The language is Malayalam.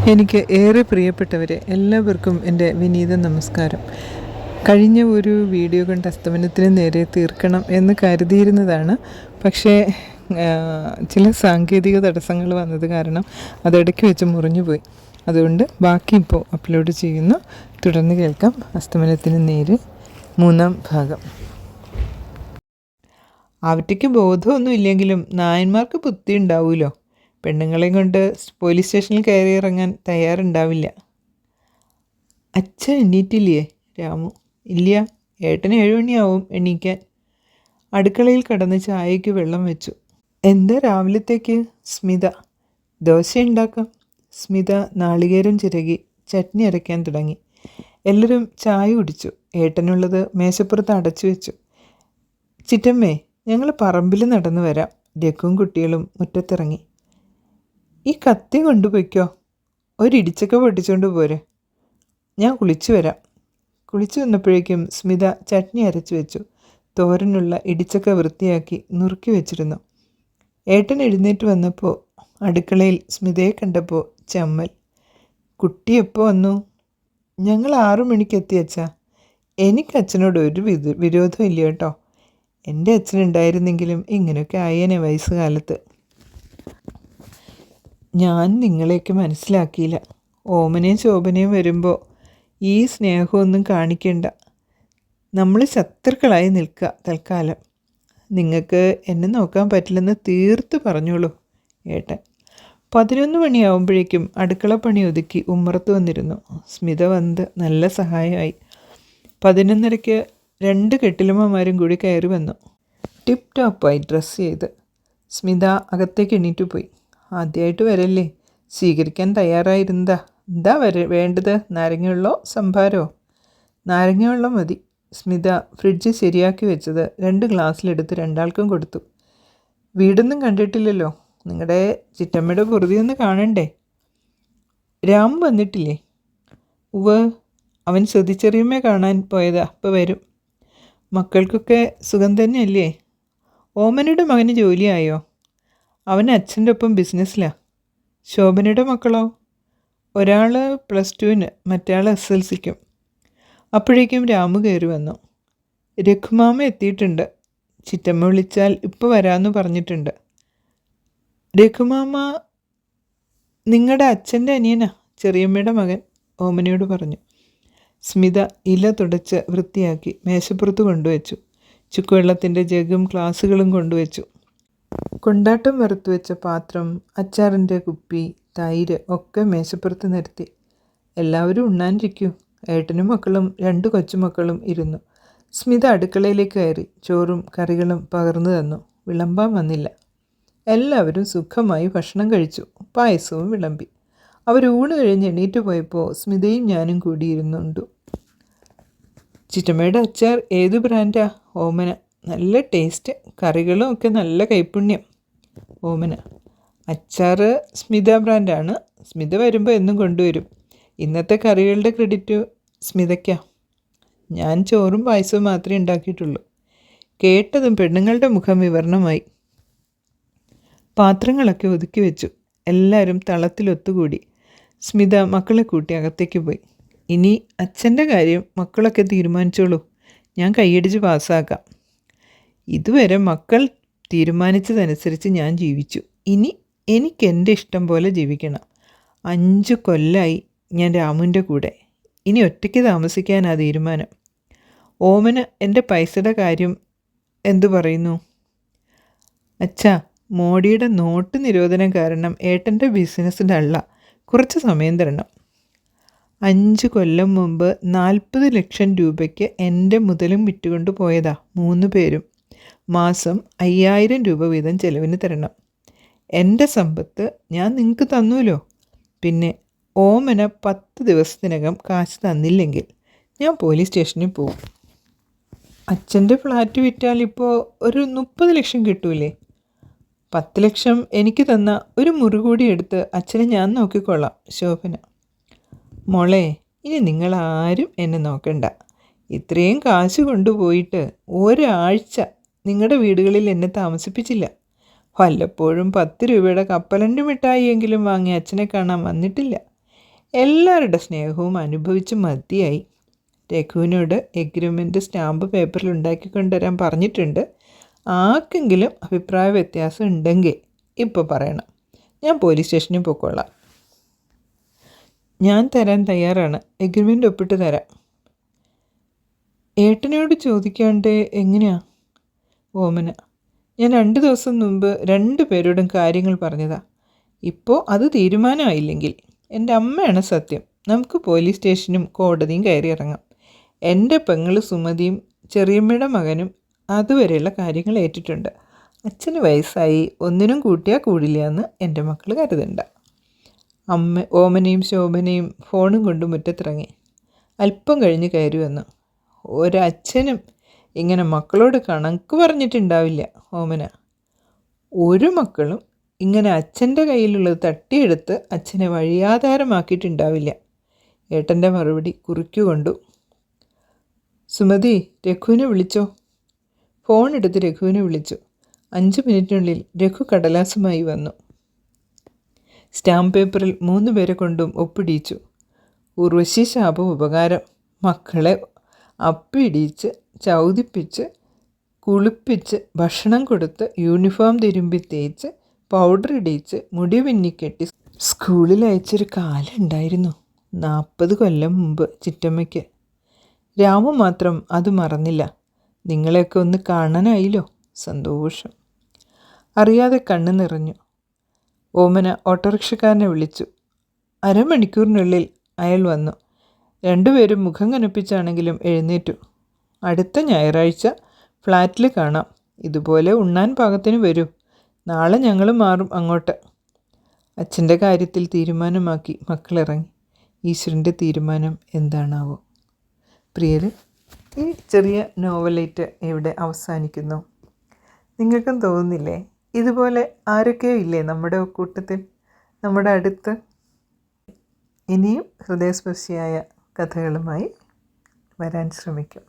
എനിക്ക് ഏറെ പ്രിയപ്പെട്ടവരെ, എല്ലാവർക്കും എൻ്റെ വിനീത നമസ്കാരം. കഴിഞ്ഞ ഒരു വീഡിയോ കണ്ട് അസ്തമനത്തിന് നേരെ തീർക്കണം എന്ന് കരുതിയിരുന്നതാണ്. പക്ഷേ ചില സാങ്കേതിക തടസ്സങ്ങൾ വന്നത് കാരണം അതിടയ്ക്ക് വെച്ച് മുറിഞ്ഞുപോയി. അതുകൊണ്ട് ബാക്കി ഇപ്പോൾ അപ്ലോഡ് ചെയ്യുന്നു. തുടർന്ന് കേൾക്കാം അസ്തമനത്തിന് നേരെ 3-ാം ഭാഗം. അവറ്റയ്ക്ക് ബോധമൊന്നും ഇല്ലെങ്കിലും നായന്മാർക്ക് ബുദ്ധി ഉണ്ടാവുമല്ലോ. പെണ്ണുങ്ങളെയും കൊണ്ട് പോലീസ് സ്റ്റേഷനിൽ കയറി ഇറങ്ങാൻ തയ്യാറുണ്ടാവില്ല. അച്ഛൻ എണ്ണീറ്റില്ലേ രാമു? ഇല്ല, ഏട്ടന് 7 മണിയാവും എണീക്കാൻ. അടുക്കളയിൽ കടന്ന് ചായയ്ക്ക് വെള്ളം വെച്ചു. എന്താ രാവിലത്തേക്ക്? സ്മിത. ദോശ ഉണ്ടാക്കാം. സ്മിത നാളികേരം ചിരകി ചട്നി അരയ്ക്കാൻ തുടങ്ങി. എല്ലാവരും ചായ കുടിച്ചു. ഏട്ടനുള്ളത് മേശപ്പുറത്ത് അടച്ചു വെച്ചു. ചിറ്റമ്മേ, ഞങ്ങൾ പറമ്പിൽ നടന്നു വരാം. രഘുവും കുട്ടികളും മുറ്റത്തിറങ്ങി. ഈ കത്തി കൊണ്ടുപോയിക്കോ, ഒരിടിച്ചൊക്കെ പൊട്ടിച്ചുകൊണ്ട് പോരെ, ഞാൻ കുളിച്ചു വരാം. കുളിച്ചു വന്നപ്പോഴേക്കും സ്മിത ചട്നി അരച്ചു വെച്ചു. തോരനുള്ള ഇടിച്ചക്ക വൃത്തിയാക്കി നുറുക്കി വെച്ചിരുന്നു. ഏട്ടൻ എഴുന്നേറ്റ് വന്നപ്പോൾ അടുക്കളയിൽ സ്മിതയെ കണ്ടപ്പോൾ ചമ്മൽ. കുട്ടി എപ്പോൾ വന്നു? ഞങ്ങൾ 6 മണിക്ക് എത്തിയച്ചാ. എനിക്ക് അച്ഛനോട് ഒരു വിരോധം ഇല്ല കേട്ടോ. എൻ്റെ അച്ഛനുണ്ടായിരുന്നെങ്കിലും ഇങ്ങനെയൊക്കെ ആയേനെ വയസ്സുകാലത്ത്. ഞാൻ നിങ്ങളെയൊക്കെ മനസ്സിലാക്കിയില്ല. ഓമനയും ശോഭനയും വരുമ്പോൾ ഈ സ്നേഹമൊന്നും കാണിക്കണ്ട. നമ്മൾ ശത്രുക്കളായി നിൽക്കുക തൽക്കാലം. നിങ്ങൾക്ക് എന്നെ നോക്കാൻ പറ്റില്ലെന്ന് തീർത്ത് പറഞ്ഞോളൂ ഏട്ടൻ. 11 മണിയാവുമ്പോഴേക്കും അടുക്കളപ്പണി ഒതുക്കി ഉമ്മറത്ത് വന്നിരുന്നു. സ്മിത വന്ന് നല്ല സഹായമായി. 11:30-ക്ക് 2 കെട്ടിലമ്മമാരും കൂടി കയറി വന്നു. ടിപ്പ് ടോപ്പായി ഡ്രസ്സ് ചെയ്ത് സ്മിത അകത്തേക്ക് എണീറ്റ് പോയി. ആദ്യമായിട്ട് വരല്ലേ, സ്വീകരിക്കാൻ തയ്യാറായിരുന്നതാ. എന്താ വേണ്ടത്? നാരങ്ങ സംഭാരോ? നാരങ്ങ വെള്ളം മതി. സ്മിത ഫ്രിഡ്ജ് ശരിയാക്കി വെച്ചത് 2 ഗ്ലാസ്സിലെടുത്ത് 2 ആൾക്കും കൊടുത്തു. വീടൊന്നും കണ്ടിട്ടില്ലല്ലോ, നിങ്ങളുടെ ചിറ്റമ്മയുടെ പൊറുതിയൊന്ന് കാണണ്ടേ? രാമു വന്നിട്ടില്ലേ? ഉവ്വ്, അവൻ ശ്രദ്ധിച്ചെറിയുമ്മേ കാണാൻ പോയതാ, അപ്പോൾ വരും. മക്കൾക്കൊക്കെ സുഖം തന്നെയല്ലേ? ഓമനയുടെ മകന് ജോലിയായോ? അവൻ അച്ഛൻ്റെ ഒപ്പം ബിസിനസ്സിലാണ്. ശോഭനയുടെ മക്കളോ? ഒരാൾ +2-ന്, മറ്റയാൾ SLCക്കും. അപ്പോഴേക്കും രാമു കയറി വന്നു. രഘുമാമ എത്തിയിട്ടുണ്ട്. ചിറ്റമ്മ വിളിച്ചാൽ ഇപ്പോൾ വരാമെന്ന് പറഞ്ഞിട്ടുണ്ട്. രഘുമാമ നിങ്ങളുടെ അച്ഛൻ്റെ അനിയനാ, ചെറിയമ്മയുടെ മകൻ, ഓമനയോട് പറഞ്ഞു. സ്മിത ഇല തുടച്ച് വൃത്തിയാക്കി മേശപ്പുറത്ത് കൊണ്ടുവച്ചു. ചുക്കുവെള്ളത്തിൻ്റെ ജഗും ഗ്ലാസുകളും കൊണ്ടുവച്ചു. കൊണ്ടാട്ടം വറുത്തു വെച്ച പാത്രം, അച്ചാറിൻ്റെ കുപ്പി, തൈര് ഒക്കെ മേശപ്പുറത്ത് നിരത്തി. എല്ലാവരും ഉണ്ണാനിരിക്കൂ. ഏട്ടനും മക്കളും 2 കൊച്ചുമക്കളും ഇരുന്നു. സ്മിത അടുക്കളയിലേക്ക് കയറി ചോറും കറികളും പകർന്നു തന്നു. വിളമ്പാൻ വന്നില്ല. എല്ലാവരും സുഖമായി ഭക്ഷണം കഴിച്ചു. പായസവും വിളമ്പി. അവർ ഊണ് കഴിഞ്ഞ് എണീറ്റ് പോയപ്പോൾ സ്മിതയും ഞാനും കൂടിയിരുന്നുണ്ടു. ചിറ്റമ്മയുടെ അച്ചാർ ഏത് ബ്രാൻഡാ? ഓമന. നല്ല ടേസ്റ്റ്, കറികളും ഒക്കെ നല്ല കൈപ്പുണ്യം. ഓമന. അച്ചാർ സ്മിത ബ്രാൻഡാണ്. സ്മിത വരുമ്പോൾ എന്നും കൊണ്ടുവരും. ഇന്നത്തെ കറികളുടെ ക്രെഡിറ്റ് സ്മിതയ്ക്കാ. ഞാൻ ചോറും പായസവും മാത്രമേ ഉണ്ടാക്കിയിട്ടുള്ളൂ. കേട്ടതും പെണ്ണുങ്ങളുടെ മുഖം വിവരണമായി. പാത്രങ്ങളൊക്കെ ഒതുക്കി വെച്ചു. എല്ലാവരും തളത്തിലൊത്തുകൂടി. സ്മിത മക്കളെ കൂട്ടി അകത്തേക്ക് പോയി. ഇനി അച്ഛൻ്റെ കാര്യം മക്കളൊക്കെ തീരുമാനിച്ചോളൂ, ഞാൻ കൈയടിച്ച് പാസ്സാക്കാം. ഇതുവരെ മക്കൾ തീരുമാനിച്ചതനുസരിച്ച് ഞാൻ ജീവിച്ചു. ഇനി എനിക്കെൻ്റെ ഇഷ്ടം പോലെ ജീവിക്കണം. 5 കൊല്ലമായി ഞാൻ രാമുവിൻ്റെ കൂടെ. ഇനി ഒറ്റയ്ക്ക് താമസിക്കാനാ തീരുമാനം. ഓമന എൻ്റെ പൈസയുടെ കാര്യം എന്തു പറയുന്നു? അച്ഛാ, മോഡിയുടെ നോട്ട് നിരോധനം കാരണം ഏട്ടൻ്റെ ബിസിനസ് ഡള്ള. കുറച്ച് സമയം തരണം. 5 കൊല്ലം മുമ്പ് 40 ലക്ഷം രൂപയ്ക്ക് എൻ്റെ മുതലും വിറ്റുകൊണ്ട് പോയതാ 3 പേരും. മാസം 5000 രൂപ വീതം ചെലവിന് തരണം. എൻ്റെ സമ്പത്ത് ഞാൻ നിങ്ങൾക്ക് തന്നുല്ലോ. പിന്നെ ഓമന 10 ദിവസത്തിനകം കാശ് തന്നില്ലെങ്കിൽ ഞാൻ പോലീസ് സ്റ്റേഷനിൽ പോകും. അച്ഛൻ്റെ ഫ്ലാറ്റ് വിറ്റാൽ ഇപ്പോൾ ഒരു 30 ലക്ഷം കിട്ടൂലേ? 10 ലക്ഷം എനിക്ക് തന്ന ഒരു മുറി കൂടി എടുത്ത് അച്ഛനെ ഞാൻ നോക്കിക്കൊള്ളാം. ശോഭന. മോളെ, ഇനി നിങ്ങളാരും എന്നെ നോക്കണ്ട. ഇത്രയും കാശ് കൊണ്ടുപോയിട്ട് ഒരാഴ്ച നിങ്ങളുടെ വീടുകളിൽ എന്നെ താമസിപ്പിച്ചില്ല. വല്ലപ്പോഴും 10 രൂപയുടെ കപ്പലണ്ടി മിഠായിയെങ്കിലും വാങ്ങി അച്ഛനെ കാണാൻ വന്നിട്ടില്ല. എല്ലാവരുടെ സ്നേഹവും അനുഭവിച്ച് മതിയായി. രഘുവിനോട് എഗ്രിമെൻ്റ് സ്റ്റാമ്പ് പേപ്പറിൽ ഉണ്ടാക്കി കൊണ്ടുവരാൻ പറഞ്ഞിട്ടുണ്ട്. ആർക്കെങ്കിലും അഭിപ്രായ വ്യത്യാസം ഉണ്ടെങ്കിൽ ഇപ്പോൾ പറയണം. ഞാൻ പോലീസ് സ്റ്റേഷനിൽ പോയിക്കൊള്ളാം. ഞാൻ തരാൻ തയ്യാറാണ്. എഗ്രിമെൻ്റ് ഒപ്പിട്ട് തരാം. ഏട്ടനോട് ചോദിക്കാണ്ട് എങ്ങനെയാ? ഓമന: ഞാൻ 2 ദിവസം മുമ്പ് 2 പേരോടും കാര്യങ്ങൾ പറഞ്ഞതാ. ഇപ്പോൾ അത് തീരുമാനമായില്ലെങ്കിൽ എൻ്റെ അമ്മയാണ് സത്യം. നമുക്ക് പോലീസ് സ്റ്റേഷനും കോടതിയും കയറി ഇറങ്ങാം. എൻ്റെ പെങ്ങൾ സുമതിയും ചെറിയമ്മയുടെ മകനും അതുവരെയുള്ള കാര്യങ്ങൾ ഏറ്റിട്ടുണ്ട്. അച്ഛന് വയസ്സായി, ഒന്നിനും കൂട്ടിയാൽ കൂടില്ല എന്ന് എൻ്റെ മക്കൾ കരുതണ്ട. ഓമനയും ശോഭനയും ഫോണും കൊണ്ട് മുറ്റത്തിറങ്ങി. അല്പം കഴിഞ്ഞ് കയറി വന്നു. ഒരച്ഛനും ഇങ്ങനെ മക്കളോട് കണക്ക് പറഞ്ഞിട്ടുണ്ടാവില്ല ഓമന. ഒരു മക്കളും ഇങ്ങനെ അച്ഛൻ്റെ കയ്യിലുള്ളത് തട്ടിയെടുത്ത് അച്ഛനെ വഴിയാധാരമാക്കിയിട്ടുണ്ടാവില്ല. ഏട്ടൻ്റെ മറുപടി കുറിക്കുകൊണ്ടു. സുമതി, രഘുവിനെ വിളിച്ചോ? ഫോൺ എടുത്ത് രഘുവിനെ വിളിച്ചു. 5 മിനിറ്റിനുള്ളിൽ രഘു കടലാസുമായി വന്നു. സ്റ്റാമ്പ് പേപ്പറിൽ 3 പേരെ കൊണ്ടും ഒപ്പിടിയിച്ചു. ഉർവശി ശാപം ഉപകാരം. മക്കളെ അപ്പിടിച്ച് ചവിതിപ്പിച്ച് കുളിപ്പിച്ച് ഭക്ഷണം കൊടുത്ത് യൂണിഫോം തിരുമ്പി തേച്ച് പൗഡർ ഇടിയിച്ച് മുടി പിന്നിക്കെട്ടി സ്കൂളിൽ അയച്ചൊരു കാലം ഉണ്ടായിരുന്നു 40 കൊല്ലം മുമ്പ് ചിറ്റമ്മയ്ക്ക്. രാമു മാത്രം അത് മറന്നില്ല. നിങ്ങളെയൊക്കെ ഒന്ന് കാണാനായില്ലോ. സന്തോഷം. അറിയാതെ കണ്ണ് നിറഞ്ഞു. ഓമന ഓട്ടോറിക്ഷക്കാരനെ വിളിച്ചു. 1/2 മണിക്കൂറിനുള്ളിൽ അയാൾ വന്നു. 2 പേരും മുഖം കനപ്പിച്ചാണെങ്കിലും എഴുന്നേറ്റു. അടുത്ത ഞായറാഴ്ച ഫ്ലാറ്റിൽ കാണാം. ഇതുപോലെ ഉണ്ണാൻ പാകത്തിന് വരൂ. നാളെ ഞങ്ങൾ മാറും അങ്ങോട്ട്. അച്ഛൻ്റെ കാര്യത്തിൽ തീരുമാനമാക്കി മക്കളിറങ്ങി. ഈശ്വരൻ്റെ തീരുമാനം എന്താണാവോ? പ്രിയരെ, ഈ ചെറിയ നോവലേറ്റ് ഇവിടെ അവസാനിക്കുന്നു. നിങ്ങൾക്കും തോന്നുന്നില്ലേ ഇതുപോലെ ആരൊക്കെയോ ഇല്ലേ നമ്മുടെ കൂട്ടത്തിൽ, നമ്മുടെ അടുത്ത്? ഇനിയും ഹൃദയസ്പർശിയായ കഥകളുമായി വരാൻ ശ്രമിക്കും.